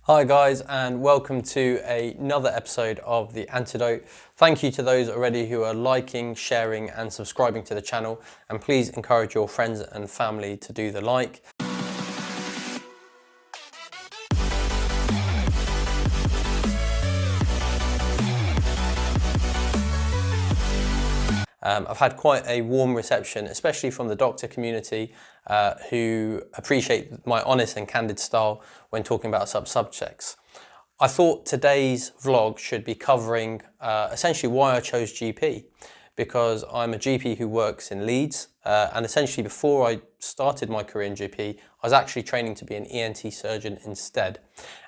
Hi guys, and welcome to another episode of The Antidote. Thank you to those already who are liking, sharing and subscribing to the channel, and please encourage your friends and family to do the like. I've had quite a warm reception, especially from the doctor community who appreciate my honest and candid style when talking about subjects. I thought today's vlog should be covering essentially why I chose GP, because I'm a GP who works in Leeds, and essentially before I started my career in GP, I was actually training to be an ENT surgeon instead.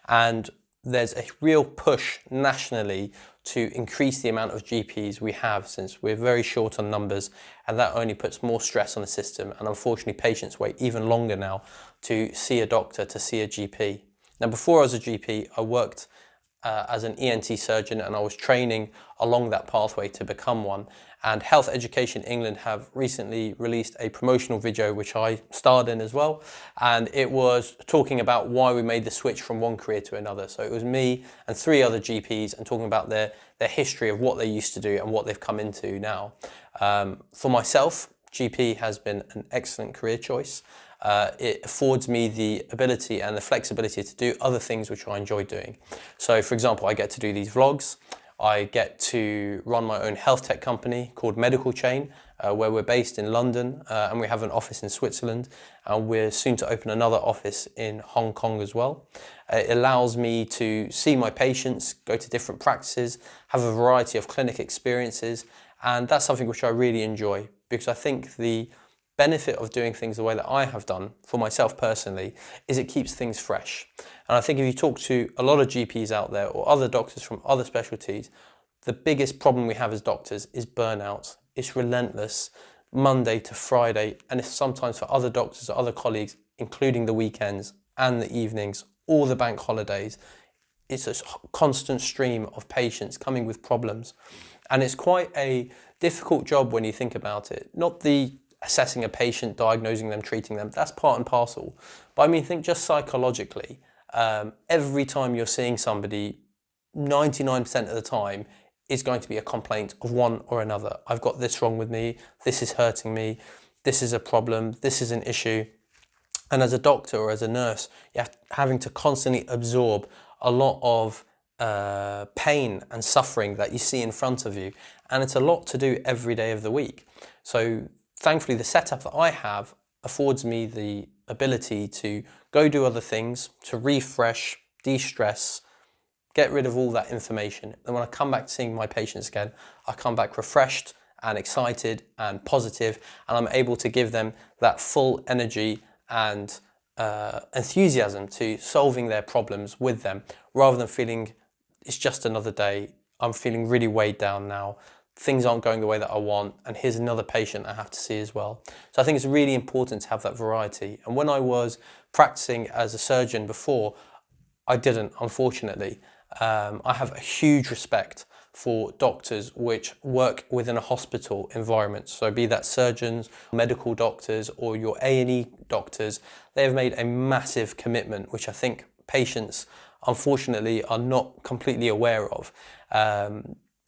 And there's a real push nationally to increase the amount of GPs we have, since we're very short on numbers, and that only puts more stress on the system, and unfortunately patients wait even longer now to see a doctor, to see a GP. Now before I was a GP, I worked as an ENT surgeon, and I was training along that pathway to become one. And Health Education England have recently released a promotional video which I starred in as well, and it was talking about why we made the switch from one career to another. So it was me and 3 other GPs, and talking about their history of what they used to do and what they've come into now. For myself, GP has been an excellent career choice. It affords me the ability and the flexibility to do other things which I enjoy doing. So for example, I get to do these vlogs. I get to run my own health tech company called Medical Chain, where we're based in London, and we have an office in Switzerland, and we're soon to open another office in Hong Kong as well. It allows me to see my patients, go to different practices, have a variety of clinic experiences, and that's something which I really enjoy, because I think the benefit of doing things the way that I have done for myself personally is it keeps things fresh. And I think if you talk to a lot of GPs out there or other doctors from other specialties, the biggest problem we have as doctors is burnout. It's relentless, Monday to Friday, and it's sometimes for other doctors or other colleagues, including the weekends and the evenings, all the bank holidays. It's a constant stream of patients coming with problems. And it's quite a difficult job when you think about it. Not the assessing a patient, diagnosing them, treating them, that's part and parcel. But I mean, think just psychologically, every time you're seeing somebody, 99% of the time is going to be a complaint of one or another. I've got this wrong with me, this is hurting me, this is a problem, this is an issue. And as a doctor or as a nurse, you're having to constantly absorb a lot of pain and suffering that you see in front of you. And it's a lot to do every day of the week. So thankfully, the setup that I have affords me the ability to go do other things, to refresh, de-stress, get rid of all that information. And when I come back to seeing my patients again, I come back refreshed and excited and positive, and I'm able to give them that full energy and enthusiasm to solving their problems with them, rather than feeling it's just another day. I'm feeling really weighed down now. Things aren't going the way that I want, and here's another patient I have to see as well. So I think it's really important to have that variety. And when I was practicing as a surgeon before, I didn't, unfortunately. I have a huge respect for doctors which work within a hospital environment. So be that surgeons, medical doctors, or your A&E doctors, they have made a massive commitment, which I think patients, unfortunately, are not completely aware of.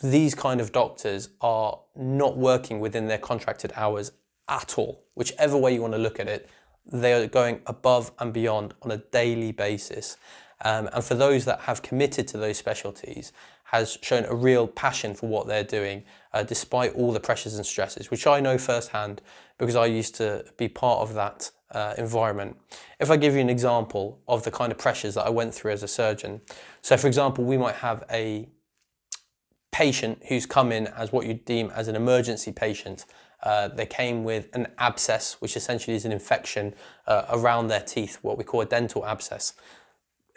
These kind of doctors are not working within their contracted hours at all. Whichever way you want to look at it, they are going above and beyond on a daily basis. And for those that have committed to those specialties, has shown a real passion for what they're doing, despite all the pressures and stresses, which I know firsthand because I used to be part of that environment. If I give you an example of the kind of pressures that I went through as a surgeon. So for example, we might have a patient who's come in as what you deem as an emergency patient. They came with an abscess, which essentially is an infection around their teeth, what we call a dental abscess.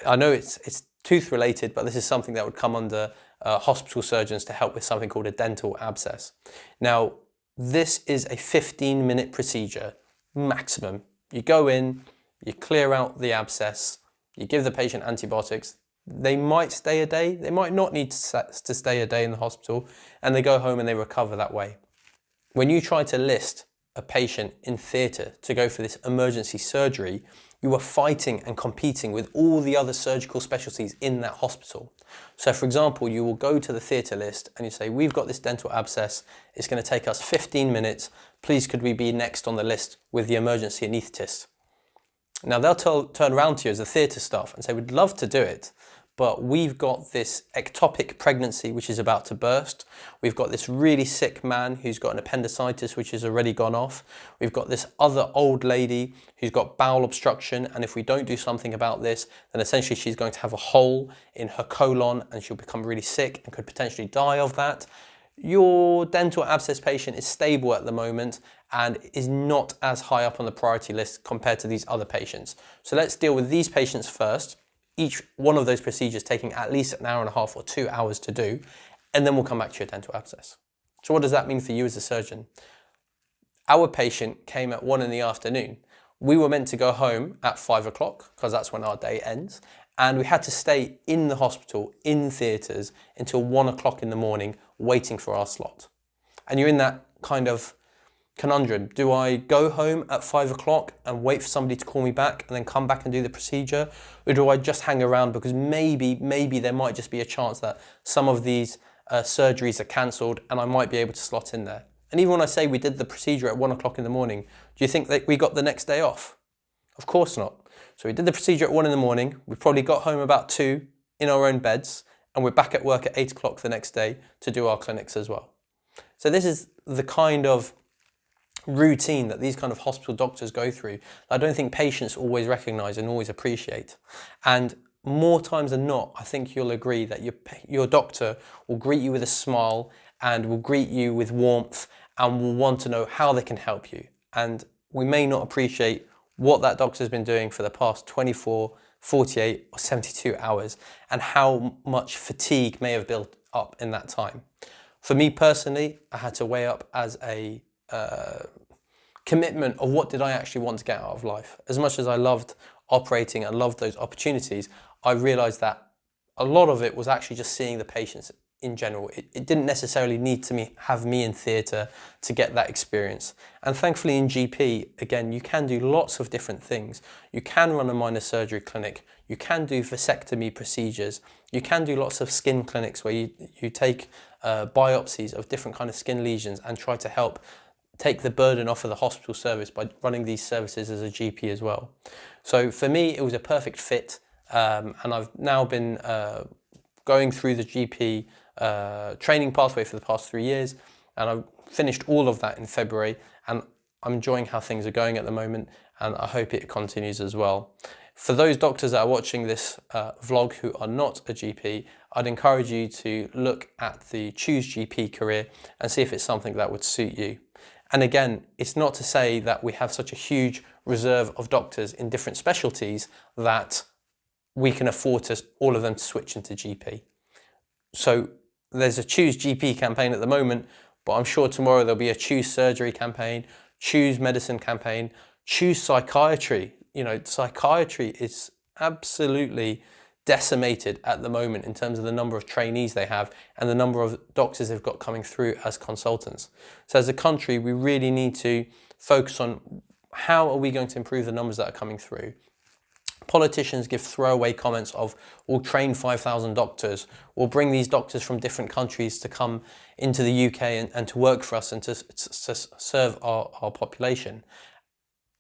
I know it's tooth related, but this is something that would come under hospital surgeons to help with something called a dental abscess. Now, this is a 15-minute procedure maximum. You go in, you clear out the abscess, you give the patient antibiotics. They might stay a day, they might not need to stay a day in the hospital, and they go home and they recover that way. When you try to list a patient in theatre to go for this emergency surgery, you are fighting and competing with all the other surgical specialties in that hospital. So for example, you will go to the theatre list and you say, we've got this dental abscess, it's going to take us 15 minutes, please could we be next on the list with the emergency anaesthetist? Now they'll turn around to you as a theatre staff and say, we'd love to do it, but we've got this ectopic pregnancy which is about to burst. We've got this really sick man who's got an appendicitis which has already gone off. We've got this other old lady who's got bowel obstruction, and if we don't do something about this, then essentially she's going to have a hole in her colon and she'll become really sick and could potentially die of that. Your dental abscess patient is stable at the moment and is not as high up on the priority list compared to these other patients. So let's deal with these patients first. Each one of those procedures taking at least an hour and a half or 2 hours to do, and then we'll come back to your dental abscess. So what does that mean for you as a surgeon? Our patient came at 1 in the afternoon. We were meant to go home at 5 o'clock because that's when our day ends, and we had to stay in the hospital, in theatres, until 1 o'clock in the morning waiting for our slot. And you're in that kind of conundrum. Do I go home at 5 o'clock and wait for somebody to call me back and then come back and do the procedure? Or do I just hang around because maybe there might just be a chance that some of these surgeries are cancelled and I might be able to slot in there? And even when I say we did the procedure at 1 o'clock in the morning, do you think that we got the next day off? Of course not. So we did the procedure at 1 in the morning. We probably got home about 2 in our own beds, and we're back at work at 8 o'clock the next day to do our clinics as well. So this is the kind of routine that these kind of hospital doctors go through. I don't think patients always recognise and always appreciate. And more times than not, I think you'll agree that your doctor will greet you with a smile and will greet you with warmth and will want to know how they can help you. And we may not appreciate what that doctor's been doing for the past 24, 48 or 72 hours and how much fatigue may have built up in that time. For me personally, I had to weigh up as a commitment of what did I actually want to get out of life. As much as I loved operating and loved those opportunities, I realised that a lot of it was actually just seeing the patients in general. It didn't necessarily need to have me in theatre to get that experience. And thankfully in GP, again, you can do lots of different things. You can run a minor surgery clinic, you can do vasectomy procedures, you can do lots of skin clinics where you take biopsies of different kind of skin lesions and try to help take the burden off of the hospital service by running these services as a GP as well. So for me, it was a perfect fit, and I've now been going through the GP training pathway for the past 3 years, and I've finished all of that in February, and I'm enjoying how things are going at the moment, and I hope it continues as well. For those doctors that are watching this vlog who are not a GP, I'd encourage you to look at the Choose GP career and see if it's something that would suit you. And again, it's not to say that we have such a huge reserve of doctors in different specialties that we can afford to all of them to switch into GP. So there's a Choose GP campaign at the moment, but I'm sure tomorrow there'll be a Choose Surgery campaign, Choose Medicine campaign, Choose Psychiatry. You know, psychiatry is absolutely decimated at the moment in terms of the number of trainees they have and the number of doctors they've got coming through as consultants. So as a country, we really need to focus on how are we going to improve the numbers that are coming through. Politicians give throwaway comments of, we'll train 5,000 doctors, we'll bring these doctors from different countries to come into the UK and to work for us and to serve our population.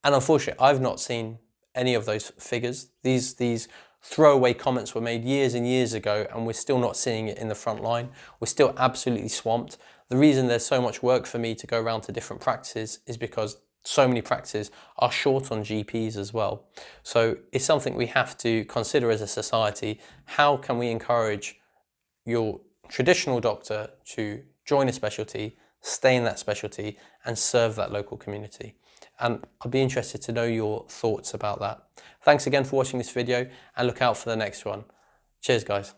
And unfortunately, I've not seen any of those figures. These throwaway comments were made years and years ago, and we're still not seeing it in the front line. We're still absolutely swamped. The reason there's so much work for me to go around to different practices is because so many practices are short on GPs as well. So it's something we have to consider as a society. How can we encourage your traditional doctor to join a specialty, stay in that specialty, and serve that local community? And I'd be interested to know your thoughts about that. Thanks again for watching this video, and look out for the next one. Cheers, guys.